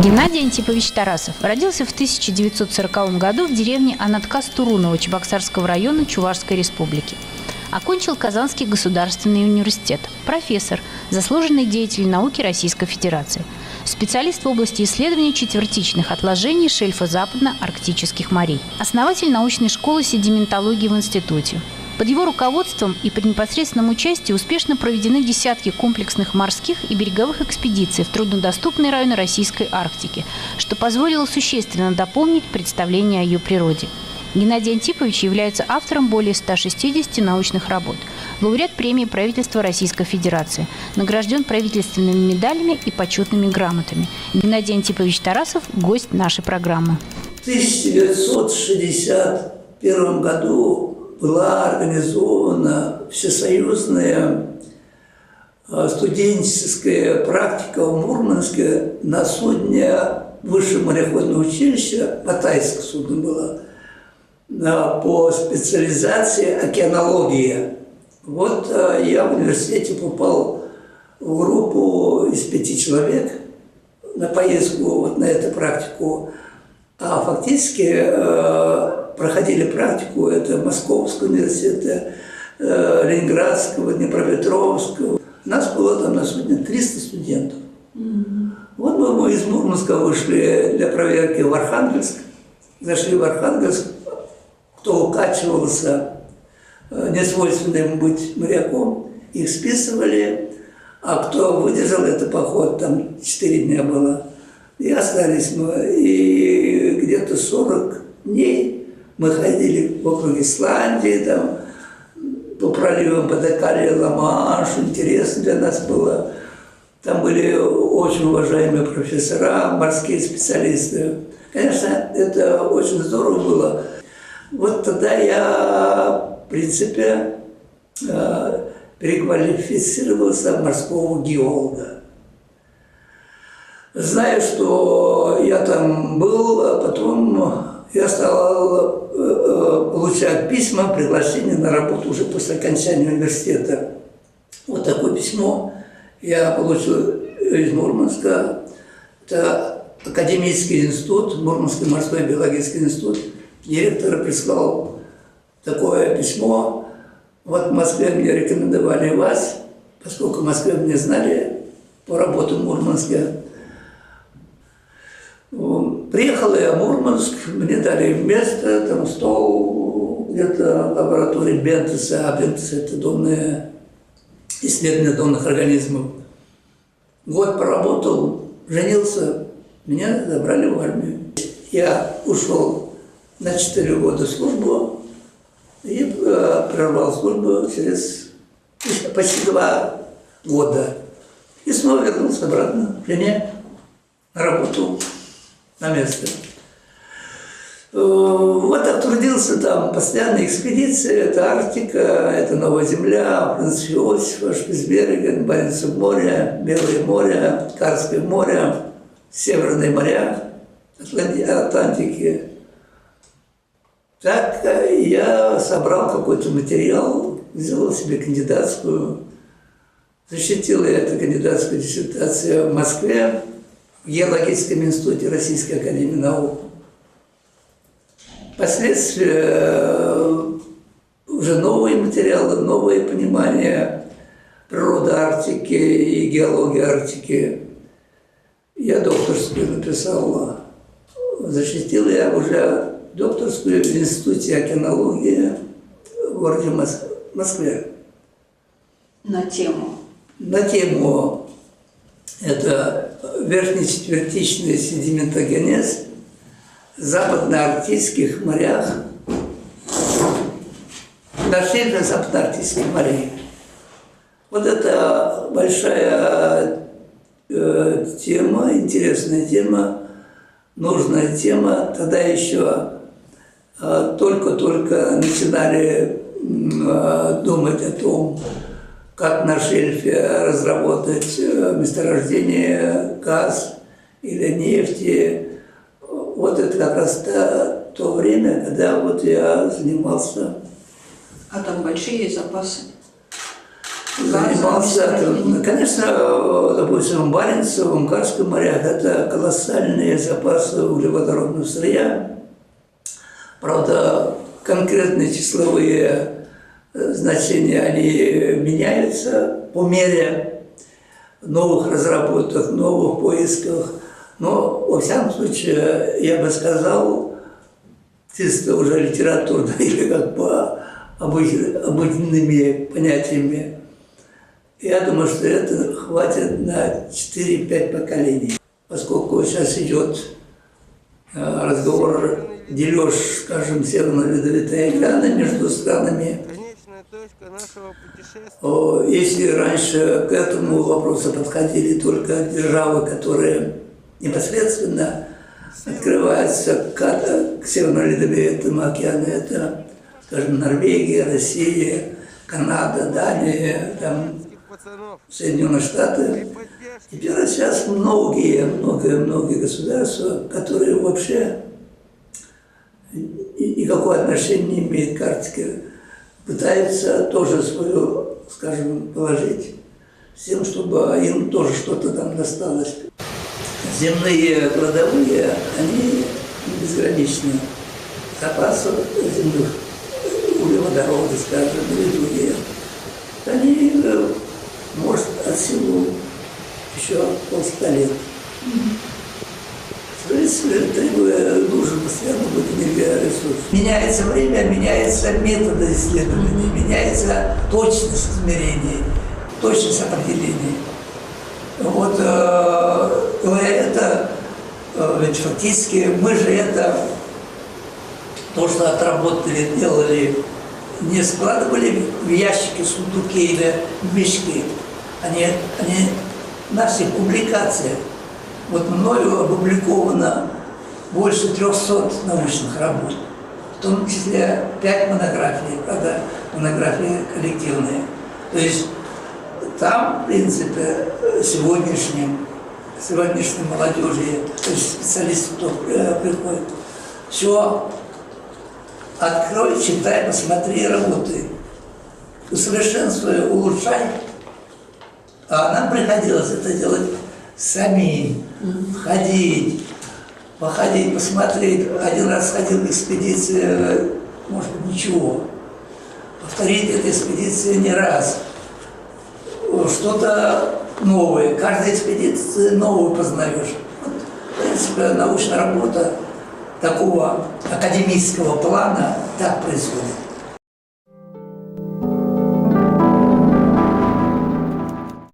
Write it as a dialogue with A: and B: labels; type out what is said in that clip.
A: Геннадий Антипович Тарасов родился в 1940 году в деревне Анаткас-Турунова Чебоксарского района Чувашской республики. Окончил Казанский государственный университет. Профессор, заслуженный деятель науки Российской Федерации. Специалист в области исследования четвертичных отложений шельфа западно-арктических морей. Основатель научной школы седиментологии в институте. Под его руководством и при непосредственном участии успешно проведены десятки комплексных морских и береговых экспедиций в труднодоступные районы Российской Арктики, что позволило существенно дополнить представление о ее природе. Геннадий Антипович является автором более 160 научных работ, лауреат премии правительства Российской Федерации, награжден правительственными медалями и почетными грамотами. Геннадий Антипович Тарасов – гость нашей программы.
B: В 1961 году была организована всесоюзная студенческая практика в Мурманске на судне Высшее мореходное училище, Батайское судно было, по специализации океанология. Вот я в университете попал в группу из 5 человек на поездку вот на эту практику, а фактически проходили практику это Московского университета, Ленинградского, Днепропетровского. У нас было там на судне 300 студентов. Вот мы из Мурманска вышли для проверки в Архангельск, зашли в Архангельск. Кто укачивался несвойственным быть моряком, их списывали, а кто выдержал этот поход, там 4 дня было, и остались мы. И где-то 40 дней мы ходили вокруг Исландии, там, по проливам Бадакария, Ла-Манш, интересно для нас было. Там были очень уважаемые профессора, морские специалисты. Конечно, это очень здорово было. Вот тогда я, в принципе, переквалифицировался в морского геолога. Знаю, что я там был, а потом я стал получать письма, приглашения на работу уже после окончания университета. Вот такое письмо я получил из Мурманска. Это Академический институт, Мурманский морской биологический институт. Директор прислал такое письмо. Вот в Москве мне рекомендовали вас, поскольку в Москве меня знали по работе в Мурманске. Приехал я в Мурманск, мне дали место, там стол, где-то лаборатории Бентеса, а Бентес – это исследование донных организмов. Год поработал, женился, меня забрали в армию. Я ушел на 4 года службу и прервал службу через почти 2 года. И снова вернулся обратно к жене на работу, на место. Вот так трудился там, постоянные экспедиции, это Арктика, это Новая Земля, Принц Иосиф, Шпицберген, Баренцево море, Белое море, Карское море, Северные моря, Атлантики. Так я собрал какой-то материал, сделал себе кандидатскую, защитил я эту кандидатскую диссертацию в Москве, в Геологическом институте Российской академии наук. Впоследствии уже новые материалы, новые понимания природы Арктики и геологии Арктики. Я докторскую написал, защитил я уже докторскую в Институте океанологии в городе Москве.
C: На тему?
B: На тему это верхнечетвертичный седиментогенез в западно-арктических морях, на шельфе западно-арктических морей. Вот это большая тема, интересная тема, нужная тема. Тогда еще только-только начинали думать о том, как на шельфе разработать месторождение газ или нефти. Вот это как раз то время, когда вот я занимался.
C: А там большие запасы?
B: занимался. Конечно, допустим, в Баренцевом, Карском морях это колоссальные запасы углеводородного сырья. Правда, конкретные числовые значения, они меняются по мере новых разработок, новых поисков. Но, во всяком случае, я бы сказал, чисто уже литературно или как по обыденными понятиями, я думаю, что это хватит на 4-5 поколений. Поскольку сейчас идет разговор, дележ, скажем, Северно-Ледовитого океана между странами. Если раньше к этому вопросу подходили только державы, которые непосредственно открываются к Северно-Ледовитому океану, это, скажем, Норвегия, Россия, Канада, Дания, там, Соединенные Штаты. Теперь сейчас многие государства, которые вообще никакого отношения не имеют к Арктике, пытаются тоже свое, скажем, положить с тем, чтобы им тоже что-то там досталось. Земные кладовые, они безграничны. Запасы земных углеводородов, скажем, или другие. Они, может, от силы еще полста лет. Нужен постоянно быть энергоресурс. Меняется время, меняются методы исследований, меняется точность измерений, точность определений. Вот говоря это, ведь фактически мы же это, то, что отработали, делали, не складывали в ящики, сундуки или в мешки. Они наши публикации. Вот мною опубликовано больше 300 научных работ, в том числе 5 монографий, правда, монографии коллективные. То есть там, в принципе, сегодняшней молодежи, то есть специалисты, кто приходит, все открой, читай, посмотри, работай, усовершенствуй, улучшай. А нам приходилось это делать самим, ходить, походить, посмотреть. Один раз ходил в экспедицию, может быть, ничего. Повторить эту экспедицию не раз. Что-то новое. Каждая экспедиция новую познаешь. Вот, в принципе, научная работа такого академического плана так происходит.